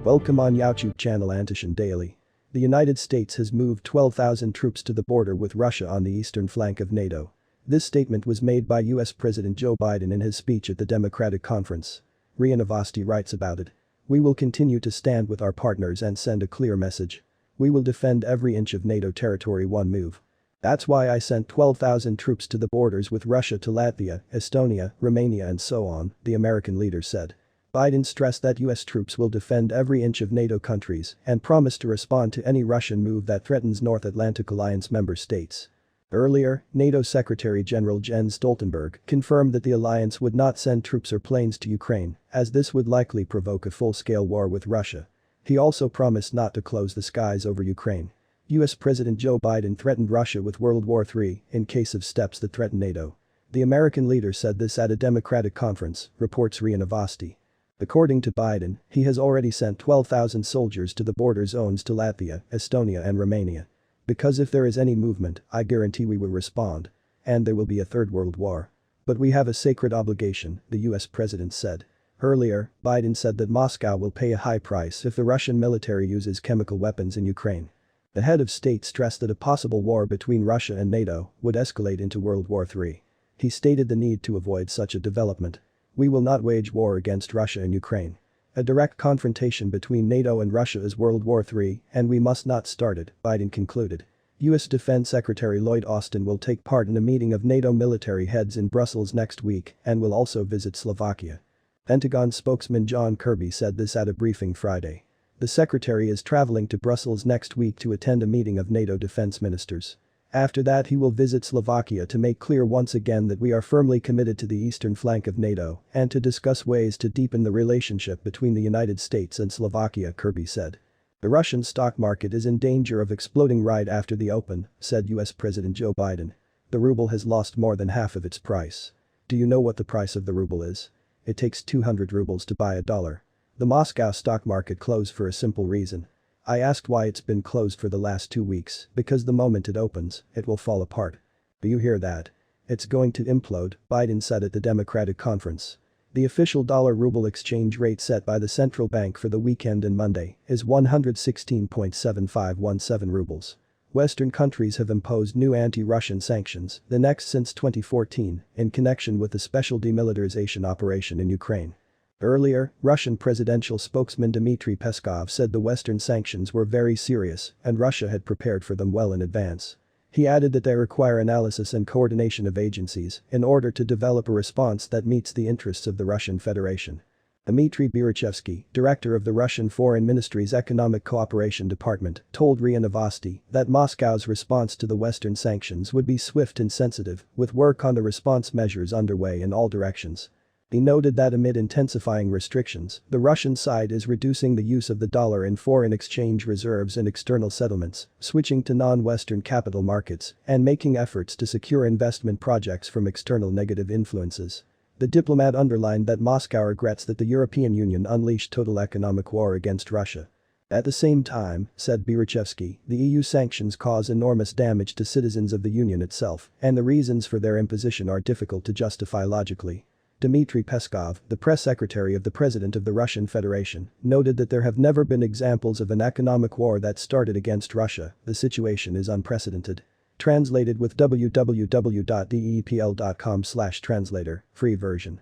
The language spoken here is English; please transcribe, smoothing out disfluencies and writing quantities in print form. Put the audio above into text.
Welcome on YouTube channel Antishan Daily. The United States has moved 12,000 troops to the border with Russia on the eastern flank of NATO. This statement was made by US President Joe Biden in his speech at the Democratic Conference. RIA Novosti writes about it. We will continue to stand with our partners and send a clear message. We will defend every inch of NATO territory one move. That's why I sent 12,000 troops to the borders with Russia to Latvia, Estonia, Romania and so on, the American leader said. Biden stressed that US troops will defend every inch of NATO countries and promised to respond to any Russian move that threatens North Atlantic Alliance member states. Earlier, NATO Secretary General Jens Stoltenberg confirmed that the alliance would not send troops or planes to Ukraine, as this would likely provoke a full-scale war with Russia. He also promised not to close the skies over Ukraine. US President Joe Biden threatened Russia with World War III in case of steps that threaten NATO. The American leader said this at a Democratic conference, reports RIA Novosti. According to Biden, he has already sent 12,000 soldiers to the border zones to Latvia, Estonia and Romania. Because if there is any movement, I guarantee we will respond. And there will be a third world war. But we have a sacred obligation, the US president said. Earlier, Biden said that Moscow will pay a high price if the Russian military uses chemical weapons in Ukraine. The head of state stressed that a possible war between Russia and NATO would escalate into World War III. He stated the need to avoid such a development. We will not wage war against Russia and Ukraine. A direct confrontation between NATO and Russia is World War III, and we must not start it, Biden concluded. US Defense Secretary Lloyd Austin will take part in a meeting of NATO military heads in Brussels next week and will also visit Slovakia. Pentagon spokesman John Kirby said this at a briefing Friday. The secretary is traveling to Brussels next week to attend a meeting of NATO defense ministers. After that he will visit Slovakia to make clear once again that we are firmly committed to the eastern flank of NATO and to discuss ways to deepen the relationship between the United States and Slovakia, Kirby said. The Russian stock market is in danger of exploding right after the open, said US President Joe Biden. The ruble has lost more than half of its price. Do you know what the price of the ruble is? It takes 200 rubles to buy a dollar. The Moscow stock market closed for a simple reason. I asked why it's been closed for the last 2 weeks, because the moment it opens, it will fall apart. Do you hear that? It's going to implode, Biden said at the Democratic conference. The official dollar-ruble exchange rate set by the central bank for the weekend and Monday is 116.7517 rubles. Western countries have imposed new anti-Russian sanctions, the next since 2014, in connection with the special demilitarization operation in Ukraine. Earlier, Russian presidential spokesman Dmitry Peskov said the Western sanctions were very serious and Russia had prepared for them well in advance. He added that they require analysis and coordination of agencies in order to develop a response that meets the interests of the Russian Federation. Dmitry Berechevsky, director of the Russian Foreign Ministry's Economic Cooperation Department, told RIA Novosti that Moscow's response to the Western sanctions would be swift and sensitive, with work on the response measures underway in all directions. He noted that amid intensifying restrictions, the Russian side is reducing the use of the dollar in foreign exchange reserves and external settlements, switching to non-Western capital markets, and making efforts to secure investment projects from external negative influences. The diplomat underlined that Moscow regrets that the European Union unleashed total economic war against Russia. At the same time, said Berechevsky, the EU sanctions cause enormous damage to citizens of the Union itself, and the reasons for their imposition are difficult to justify logically. Dmitry Peskov, the press secretary of the president of the Russian Federation, noted that there have never been examples of an economic war that started against Russia. The situation is unprecedented. Translated with www.deepl.com/translator, free version.